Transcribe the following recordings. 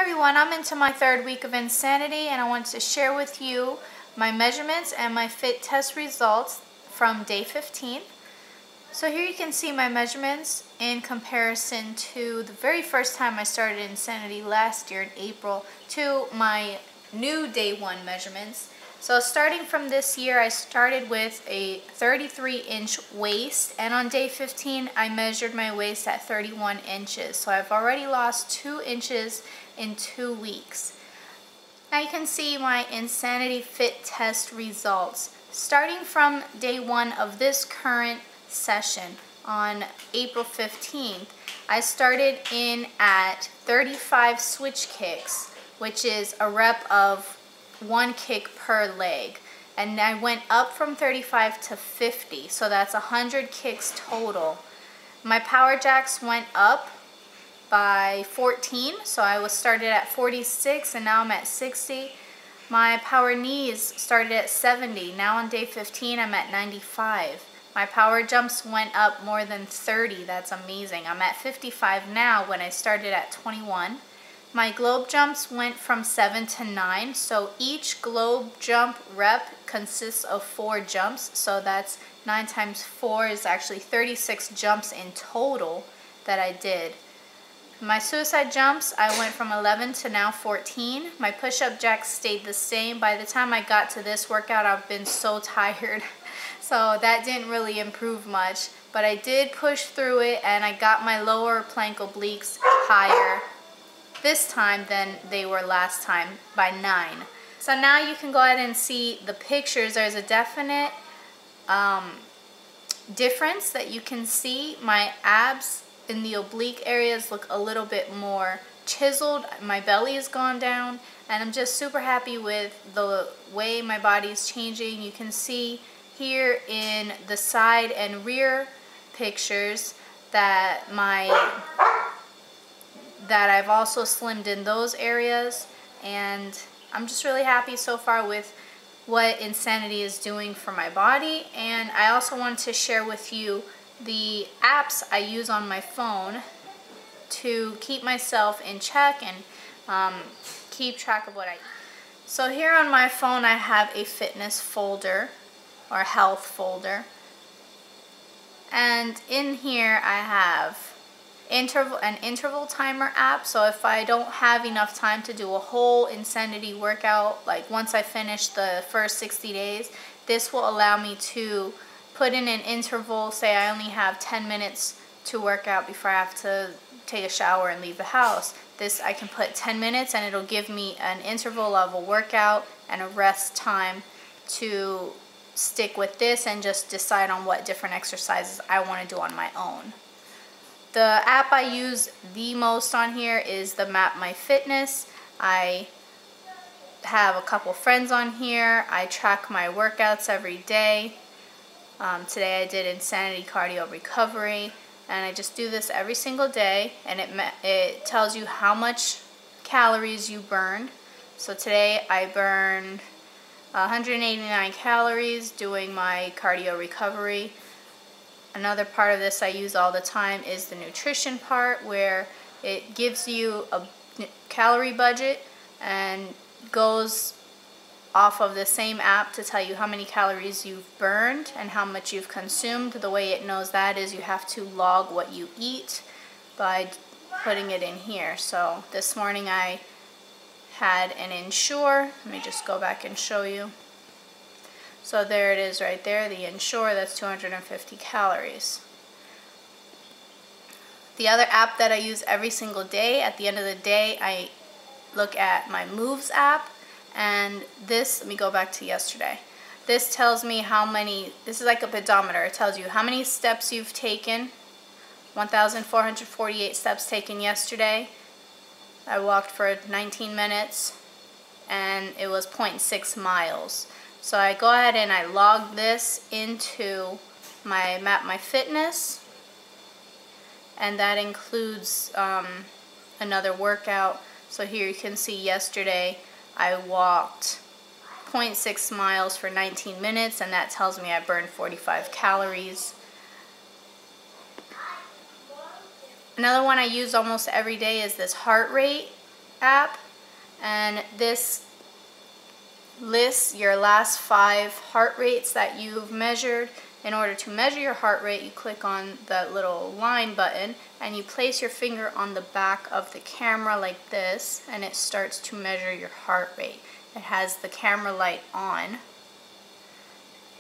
everyone, I'm into my third week of insanity and I want to share with you my measurements and my fit test results from day 15. So here you can see my measurements in comparison to the very first time I started insanity last year in April to my new day 1 measurements. So starting from this year, I started with a 33-inch waist, and on day 15 I measured my waist at 31 inches. So I've already lost 2 inches in 2 weeks. Now you can see my insanity fit test results. Starting from day 1 of this current session on April 15th, I started in at 35 switch kicks, which is a rep of 1 kick per leg, and I went up from 35 to 50, so that's 100 kicks total. My power jacks went up by 14, so I was started at 46 and now I'm at 60. My power knees started at 70, now on day 15 I'm at 95. My power jumps went up more than 30, that's amazing. I'm at 55 now when I started at 21. My globe jumps went from 7 to 9, so each globe jump rep consists of 4 jumps, so that's 9 times 4 is actually 36 jumps in total that I did. My suicide jumps, I went from 11 to now 14. My push-up jacks stayed the same. By the time I got to this workout, I've been so tired, so that didn't really improve much, but I did push through it and I got my lower plank obliques higher this time than they were last time by 9. So now you can go ahead and see the pictures. There's a definite difference that you can see. My abs in the oblique areas look a little bit more chiseled. My belly has gone down and I'm just super happy with the way my body is changing. You can see here in the side and rear pictures that I've also slimmed in those areas, and I'm just really happy so far with what insanity is doing for my body. And I also wanted to share with you the apps I use on my phone to keep myself in check and keep track of what I eat. So here on my phone I have a fitness folder or health folder, and in here I have an interval timer app. So if I don't have enough time to do a whole insanity workout, like once I finish the first 60 days, this will allow me to put in an interval. Say I only have 10 minutes to work out before I have to take a shower and leave the house. This I can put 10 minutes and it'll give me an interval of a workout and a rest time to stick with this and just decide on what different exercises I want to do on my own. The app I use the most on here is the Map My Fitness. I have a couple friends on here. I track my workouts every day. Today I did insanity cardio recovery, and I just do this every single day, and it tells you how much calories you burned. So today I burned 189 calories doing my cardio recovery. Another part of this I use all the time is the nutrition part, where it gives you a calorie budget and goes off of the same app to tell you how many calories you've burned and how much you've consumed. The way it knows that is you have to log what you eat by putting it in here. So this morning I had an Ensure. Let me just go back and show you. So there it is right there, the Ensure, that's 250 calories. The other app that I use every single day, at the end of the day, I look at my Moves app, and this, let me go back to yesterday. This tells me how many, this is like a pedometer, it tells you how many steps you've taken. 1,448 steps taken yesterday. I walked for 19 minutes, and it was 0.6 miles. So I go ahead and I log this into my Map My Fitness, and that includes another workout. So here you can see yesterday I walked 0.6 miles for 19 minutes, and that tells me I burned 45 calories. Another one I use almost every day is this heart rate app, and this lists your last 5 heart rates that you've measured. In order to measure your heart rate, you click on that little line button and you place your finger on the back of the camera like this, and it starts to measure your heart rate. It has the camera light on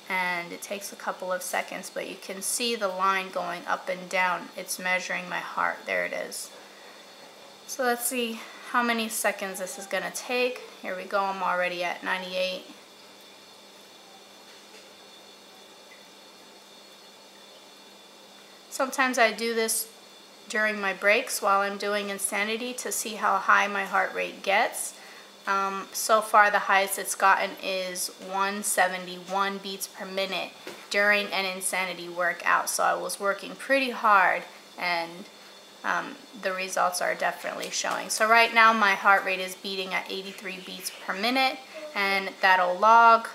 and it takes a couple of seconds, but you can see the line going up and down. It's measuring my heart. There it is. So let's see how many seconds this is going to take. Here we go. I'm already at 98. Sometimes I do this during my breaks while I'm doing Insanity to see how high my heart rate gets. So far the highest it's gotten is 171 beats per minute during an Insanity workout. So I was working pretty hard, and the results are definitely showing. So right now my heart rate is beating at 83 beats per minute, and that'll log.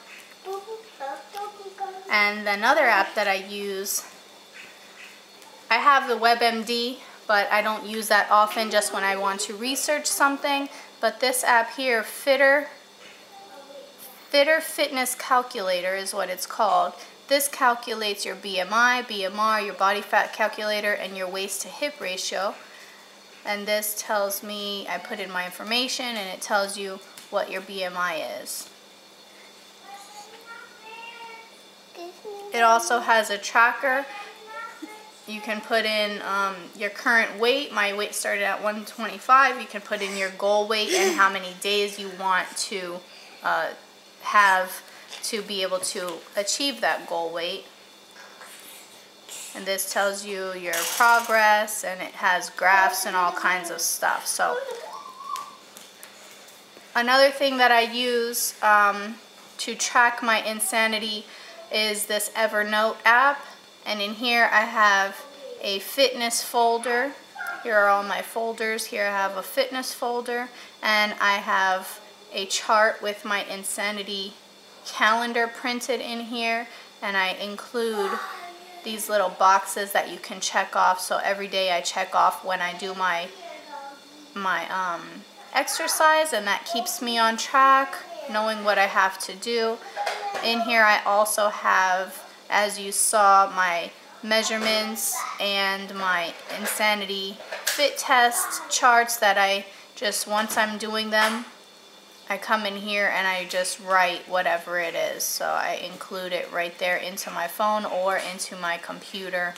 And another app that I use, I have the WebMD, but I don't use that often, just when I want to research something. But this app here, Fitter Fitness Calculator is what it's called. This calculates your BMI, BMR, your body fat calculator, and your waist to hip ratio. And this tells me, I put in my information and it tells you what your BMI is. It also has a tracker. You can put in your current weight. My weight started at 125. You can put in your goal weight and how many days you want to have to be able to achieve that goal weight. And this tells you your progress, and it has graphs and all kinds of stuff. So another thing that I use to track my Insanity is this Evernote app. And in here I have a fitness folder. Here are all my folders. Here I have a fitness folder, and I have a chart with my Insanity calendar printed in here, and I include these little boxes that you can check off. So every day I check off when I do my exercise, and that keeps me on track, knowing what I have to do. In here I also have, as you saw, my measurements and my Insanity fit test charts that I just, once I'm doing them, I come in here and I just write whatever it is. So I include it right there into my phone or into my computer,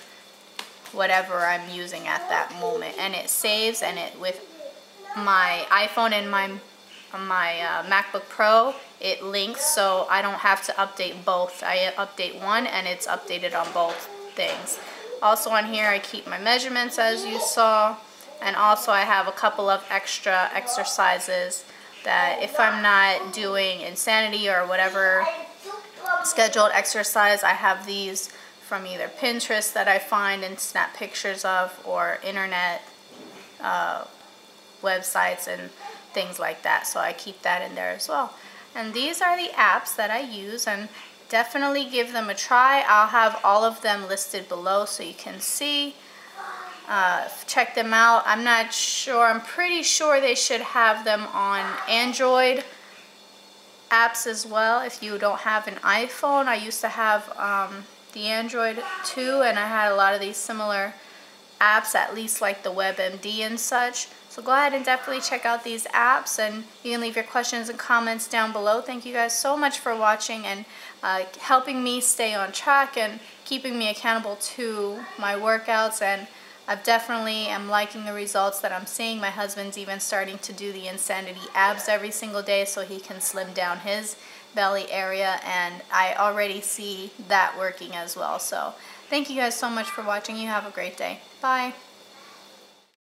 whatever I'm using at that moment. And it saves, and it, with my iPhone and my MacBook Pro, it links, so I don't have to update both. I update one and it's updated on both things. Also on here I keep my measurements, as you saw, and also I have a couple of extra exercises that if I'm not doing Insanity or whatever scheduled exercise, I have these from either Pinterest that I find and snap pictures of, or internet websites and things like that. So I keep that in there as well. And these are the apps that I use, and definitely give them a try. I'll have all of them listed below so you can see. Check them out. I'm not sure. I'm pretty sure they should have them on Android apps as well. If you don't have an iPhone, I used to have the Android too, and I had a lot of these similar apps, at least like the WebMD and such. So go ahead and definitely check out these apps, and you can leave your questions and comments down below. Thank you guys so much for watching and helping me stay on track and keeping me accountable to my workouts. And I definitely am liking the results that I'm seeing. My husband's even starting to do the Insanity abs every single day so he can slim down his belly area, and I already see that working as well. So thank you guys so much for watching. You have a great day. Bye.